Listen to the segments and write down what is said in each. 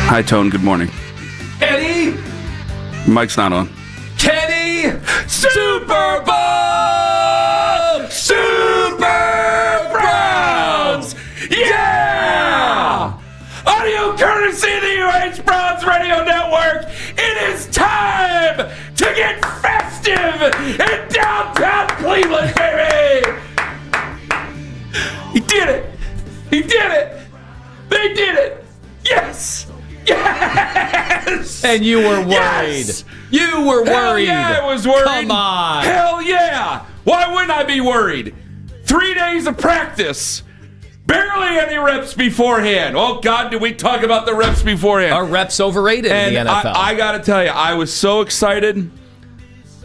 Hi, Tone. Good morning. Kenny! Mike's not on. Kenny! Super Bowl! Super Browns! Yeah! Audio courtesy of the UH Browns Radio Network. It is time to get festive in downtown Cleveland, baby! He did it! He did it! They did it! Yes! Yes! And you were worried. Yes! You were worried. Hell yeah, I was worried. Come on. Hell yeah! Why wouldn't I be worried? 3 days of practice. Barely any reps beforehand. Oh, God, did we talk about the reps beforehand? Are reps overrated in the NFL? I got to tell you, I was so excited.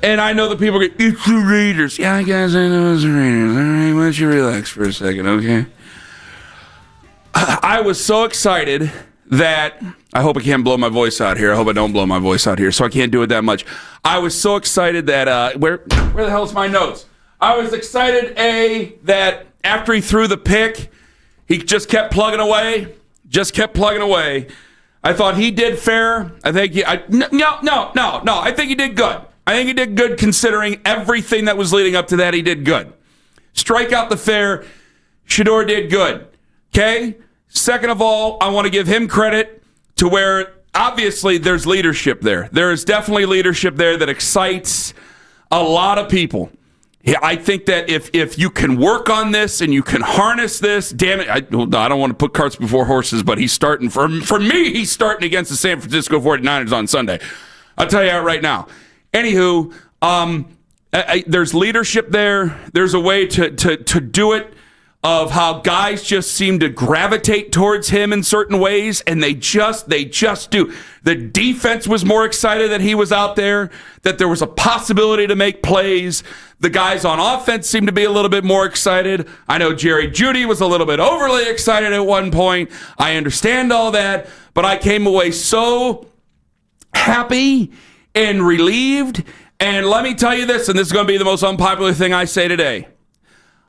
And I know the people go, it's the Raiders. Yeah, guys, I know it's the Raiders. All right, why don't you relax for a second, okay? I was so excited that I hope I can't blow my voice out here. I hope I don't blow my voice out here, so I can't do it that much. I was so excited that where the hell's my notes? I was excited that after he threw the pick, he just kept plugging away. I thought he did fair. I think no. I think he did good. I think he did good considering everything that was leading up to that. He did good. Strike out the fair. Shedeur did good. Okay? Second of all, I want to give him credit to where obviously there's leadership there. There is definitely leadership there that excites a lot of people. Yeah, I think that if you can work on this and you can harness this, damn it, I don't want to put carts before horses, but he's starting, for me, he's starting against the San Francisco 49ers on Sunday. I'll tell you that right now. Anywho, there's leadership there. There's a way to do it, of how guys just seem to gravitate towards him in certain ways, and they just do. The defense was more excited that he was out there, that there was a possibility to make plays. The guys on offense seemed to be a little bit more excited. I know Jerry Jeudy was a little bit overly excited at one point. I understand all that, but I came away so happy and relieved. And let me tell you this, and this is going to be the most unpopular thing I say today.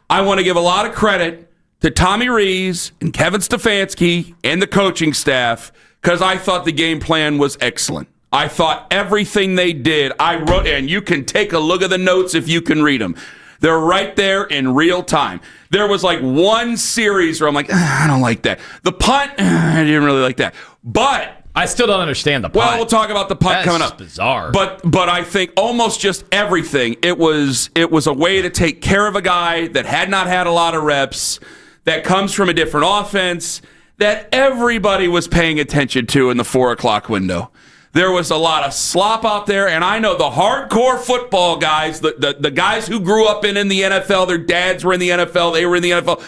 I want to give a lot of credit to Tommy Rees and Kevin Stefanski and the coaching staff, because I thought the game plan was excellent. I thought everything they did, I wrote, and you can take a look at the notes if you can read them. They're right there in real time. There was like one series where I'm like, I don't like that. The punt, I didn't really like that. But I still don't understand the punt. Well, we'll talk about the punt coming up. That's bizarre. But I think almost just everything, it was a way to take care of a guy that had not had a lot of reps, that comes from a different offense, that everybody was paying attention to in the 4 o'clock window. There was a lot of slop out there, and I know the hardcore football guys, the guys who grew up in the NFL, their dads were in the NFL, they were in the NFL,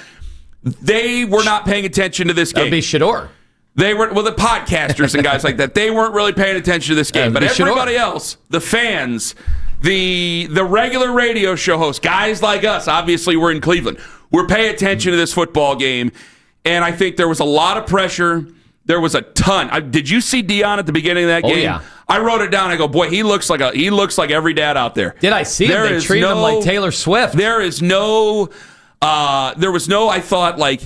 they were not paying attention to this game. That would be Shedeur. They were, the podcasters and guys like that, they weren't really paying attention to this game. But everybody else, the fans, the regular radio show hosts, guys like us, obviously we're in Cleveland, we're paying attention to this football game. And I think there was a lot of pressure. There was a ton. Did you see Dion at the beginning of that game? Oh, yeah. I wrote it down. I go, boy, he looks like every dad out there. Did I see him? They treated him like Taylor Swift. There was no, I thought, like,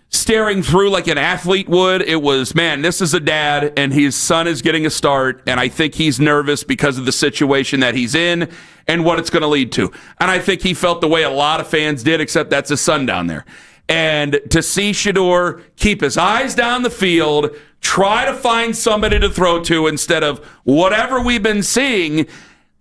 staring through like an athlete would. It was, man, this is a dad, and his son is getting a start, and I think he's nervous because of the situation that he's in and what it's going to lead to. And I think he felt the way a lot of fans did, except that's his son down there. And to see Shedeur keep his eyes down the field, try to find somebody to throw to instead of whatever we've been seeing,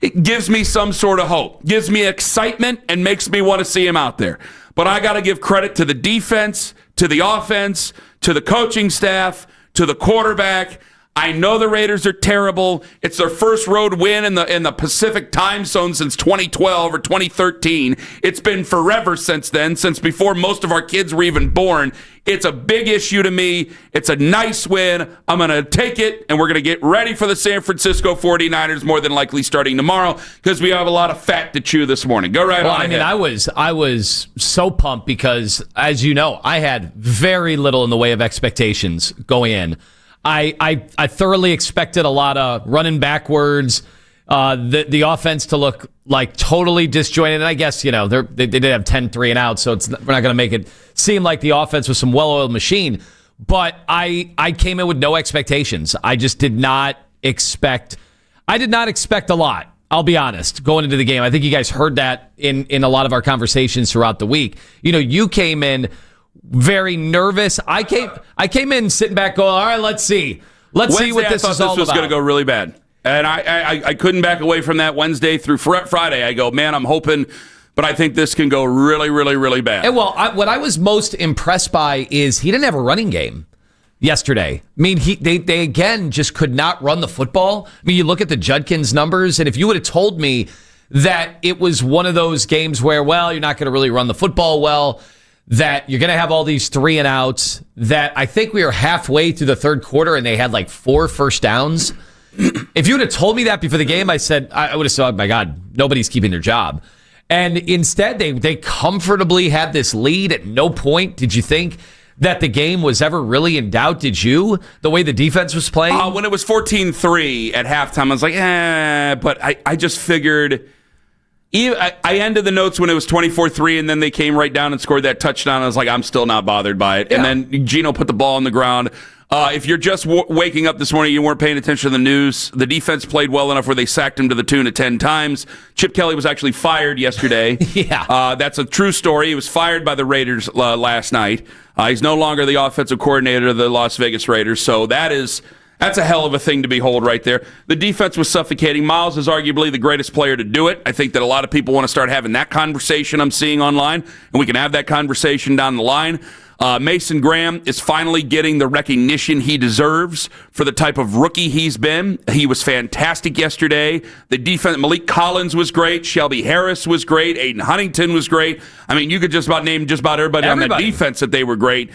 it gives me some sort of hope, gives me excitement, and makes me want to see him out there. But I got to give credit to the defense, to the offense, to the coaching staff, to the quarterback. I know the Raiders are terrible. It's their first road win in the Pacific time zone since 2012 or 2013. It's been forever since then, since before most of our kids were even born. It's a big issue to me. It's a nice win. I'm going to take it, and we're going to get ready for the San Francisco 49ers more than likely starting tomorrow, because we have a lot of fat to chew this morning. Go right on ahead. I mean, I was so pumped because, as you know, I had very little in the way of expectations going in. I thoroughly expected a lot of running backwards, the offense to look like totally disjointed. And I guess, they did have 10 3 and out, so we're not going to make it seem like the offense was some well-oiled machine. but I came in with no expectations. I just did not expect a lot. I'll be honest, going into the game. I think you guys heard that in a lot of our conversations throughout the week. You came in very nervous. I came in sitting back going, all right, let's see. Let's see what this is all about. This was going to go really bad. And I couldn't back away from that Wednesday through Friday. I go, man, I'm hoping, but I think this can go really, really, really bad. And what I was most impressed by is he didn't have a running game yesterday. I mean, they again just could not run the football. I mean, you look at the Judkins numbers, and if you would have told me that it was one of those games where, well, you're not going to really run the football well, that you're going to have all these 3 and outs, that I think we were halfway through the third quarter and they had like 4 first downs. If you would have told me that before the game, I would have said, oh my God, nobody's keeping their job. And instead, they comfortably had this lead. At no point did you think that the game was ever really in doubt. Did you? The way the defense was playing? When it was 14-3 at halftime, I was like, but I just figured. I ended the notes when it was 24-3, and then they came right down and scored that touchdown. I was like, I'm still not bothered by it. Yeah. And then Geno put the ball on the ground. If you're just waking up this morning, you weren't paying attention to the news, the defense played well enough where they sacked him to the tune of 10 times. Chip Kelly was actually fired yesterday. Yeah. That's a true story. He was fired by the Raiders last night. He's no longer the offensive coordinator of the Las Vegas Raiders, so that's a hell of a thing to behold right there. The defense was suffocating. Miles is arguably the greatest player to do it. I think that a lot of people want to start having that conversation I'm seeing online, and we can have that conversation down the line. Mason Graham is finally getting the recognition he deserves for the type of rookie he's been. He was fantastic yesterday. The defense, Malik Collins was great. Shelby Harris was great. Aiden Huntington was great. I mean, you could just about name just about everybody on that defense that they were great.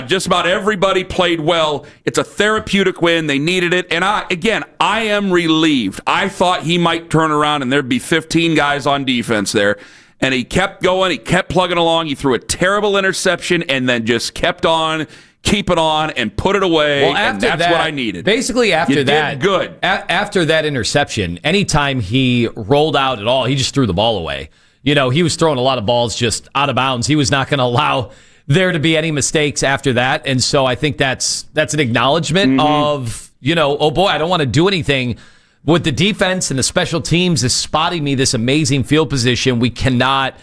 Just about everybody played well. It's a therapeutic win. They needed it. And I am relieved. I thought he might turn around and there'd be 15 guys on defense there. And he kept going. He kept plugging along. He threw a terrible interception and then just kept on, keep it on, and put it away. Well, and that's what I needed. Basically, after that, did good. After that interception, anytime he rolled out at all, he just threw the ball away. He was throwing a lot of balls just out of bounds. He was not going to allow there to be any mistakes after that. And so I think that's an acknowledgement of, oh boy, I don't want to do anything with the defense, and the special teams is spotting me this amazing field position. We cannot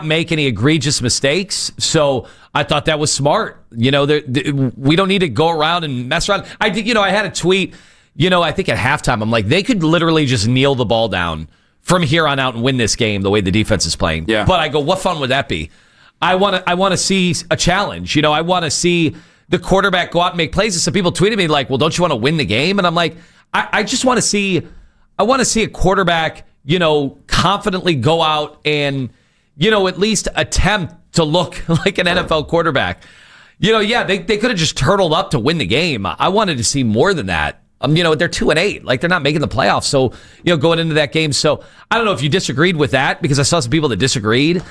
make any egregious mistakes. So I thought that was smart. We don't need to go around and mess around. I had a tweet, I think at halftime, I'm like, they could literally just kneel the ball down from here on out and win this game the way the defense is playing. Yeah. But I go, what fun would that be? I want to see a challenge. I want to see the quarterback go out and make plays. And some people tweeted me like, well, don't you want to win the game? And I'm like, I just want to see. I want to see a quarterback, confidently go out and, at least attempt to look like an NFL quarterback. They could have just turtled up to win the game. I wanted to see more than that. They're 2-8, like they're not making the playoffs. So, going into that game. So I don't know if you disagreed with that, because I saw some people that disagreed.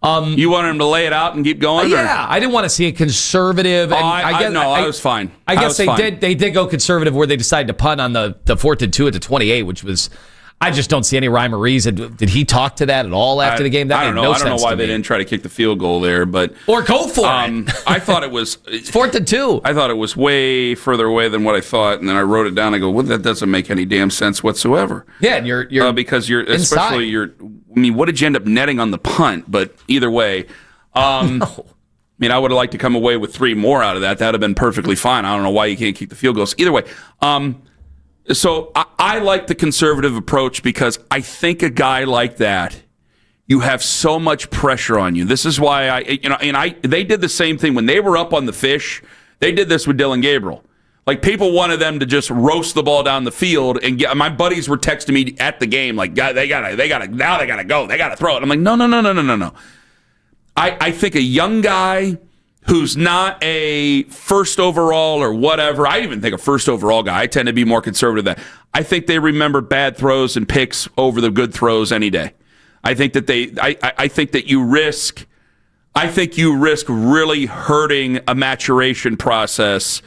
You wanted him to lay it out and keep going? Yeah, I didn't want to see a conservative. And I was fine. I guess they did go conservative where they decided to punt on the 4th and 2 at the 28, which was, I just don't see any rhyme or reason. Did he talk to that at all after the game? That I don't know. I don't know why they didn't try to kick the field goal there, or go for it. I thought it was it's 4th and 2. I thought it was way further away than what I thought, and then I wrote it down. I go, well, that doesn't make any damn sense whatsoever. Yeah, and you're because you're inside. Especially you're. I mean, what did you end up netting on the punt? But either way. No. I mean, I would have liked to come away with 3 more out of that. That would have been perfectly fine. I don't know why you can't kick the field goals. Either way, so I like the conservative approach, because I think a guy like that, you have so much pressure on you. This is why they did the same thing when they were up on the fish. They did this with Dylan Gabriel. Like, people wanted them to just roast the ball down the field, and my buddies were texting me at the game like, they gotta go, they gotta throw it. I'm like, no. I think a young guy who's not a first overall or whatever, I even think a first overall guy, I tend to be more conservative than that. I think they remember bad throws and picks over the good throws any day. I think that I think that you risk really hurting a maturation process,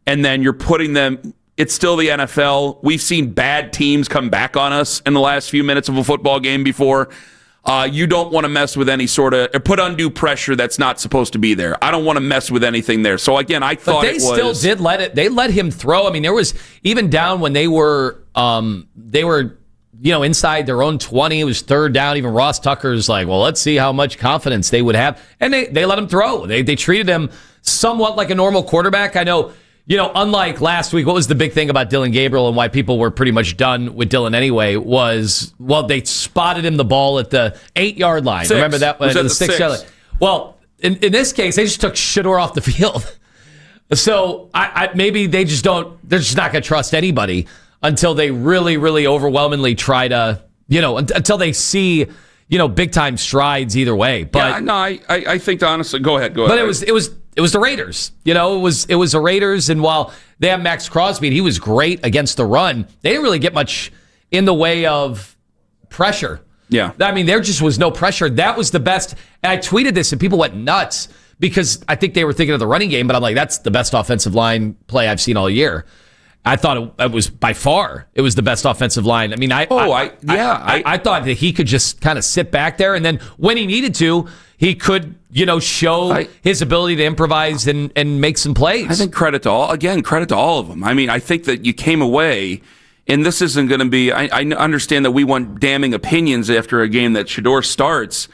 and then you're putting them. It's still the NFL. We've seen bad teams come back on us in the last few minutes of a football game before. You don't want to mess with any sort of put undue pressure that's not supposed to be there. I don't want to mess with anything there. So again, I thought but they still did let it. They let him throw. I mean, there was even down when they were inside their own 20. It was third down. Even Ross Tucker's like, well, let's see how much confidence they would have, and they let him throw. They treated him somewhat like a normal quarterback. I know. Unlike last week, what was the big thing about Dylan Gabriel and why people were pretty much done with Dylan anyway was, well, they spotted him the ball at the 8-yard line. Six. Remember that? Was the the 6-yard line. Well, in this case, they just took Shedeur off the field. So maybe they're just not going to trust anybody until they really, really overwhelmingly try to, until they see, big time strides either way. But I think honestly, go ahead. But it was the Raiders. It was the Raiders, and while they have Max Crosby, and he was great against the run, they didn't really get much in the way of pressure. Yeah. I mean, there just was no pressure. That was the best. And I tweeted this, and people went nuts because I think they were thinking of the running game, but I'm like, that's the best offensive line play I've seen all year. I thought it was by far it was the best offensive line. I mean, I thought that he could just kind of sit back there, and then when he needed to, he could show his ability to improvise and make some plays. I think credit to all of them. I mean, I think that you came away, and this isn't going to be. I understand that we want damning opinions after a game that Shedeur starts.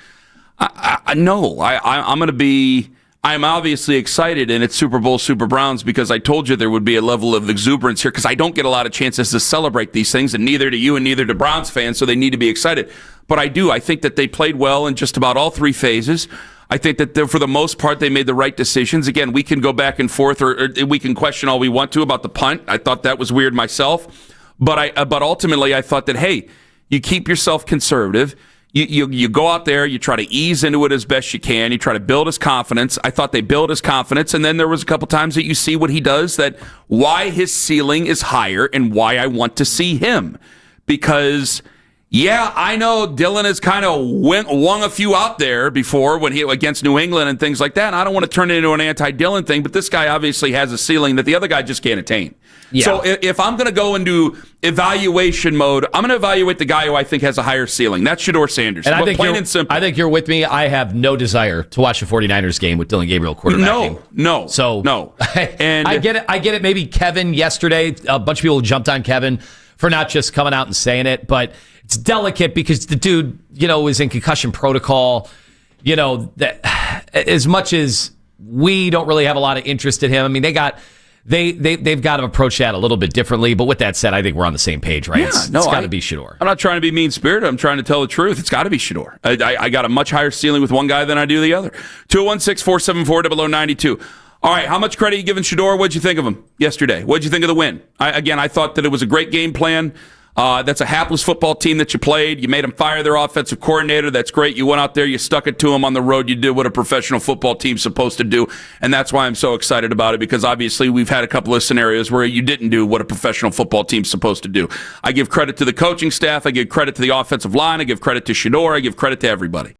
I'm going to be. I'm obviously excited, and it's Super Bowl Super Browns because I told you there would be a level of exuberance here because I don't get a lot of chances to celebrate these things, and neither do you and neither do Browns fans, so they need to be excited. But I do. I think that they played well in just about all three phases. I think that for the most part, they made the right decisions. Again, we can go back and forth, or we can question all we want to about the punt. I thought that was weird myself. But ultimately, I thought that, hey, you keep yourself conservative. You go out there, you try to ease into it as best you can. You try to build his confidence. I thought they built his confidence, and then there was a couple times that you see what he does, that why his ceiling is higher and why I want to see him. Because, yeah, I know Dylan has kind of wung a few out there before when he against New England and things like that. And I don't want to turn it into an anti-Dylan thing, but this guy obviously has a ceiling that the other guy just can't attain. Yeah. So if I'm going to go into evaluation mode, I'm going to evaluate the guy who I think has a higher ceiling. That's Shedeur Sanders. And I think you're with me. I have no desire to watch a 49ers game with Dylan Gabriel quarterbacking. No. And I get it. Maybe Kevin yesterday, a bunch of people jumped on Kevin for not just coming out and saying it, but it's delicate because the dude, is in concussion protocol. That as much as we don't really have a lot of interest in him, I mean, they've got to approach that a little bit differently. But with that said, I think we're on the same page, right? It's got to be Shedeur. I'm not trying to be mean-spirited. I'm trying to tell the truth. It's got to be Shedeur. I got a much higher ceiling with one guy than I do the other. 216-474-0092. All right, how much credit are you giving Shedeur? What'd you think of him yesterday? What'd you think of the win? I thought that it was a great game plan. That's a hapless football team that you played. You made them fire their offensive coordinator. That's great. You went out there, you stuck it to them on the road. You did what a professional football team's supposed to do, and that's why I'm so excited about it, because obviously we've had a couple of scenarios where you didn't do what a professional football team's supposed to do. I give credit to the coaching staff. I give credit to the offensive line. I give credit to Shedeur. I give credit to everybody.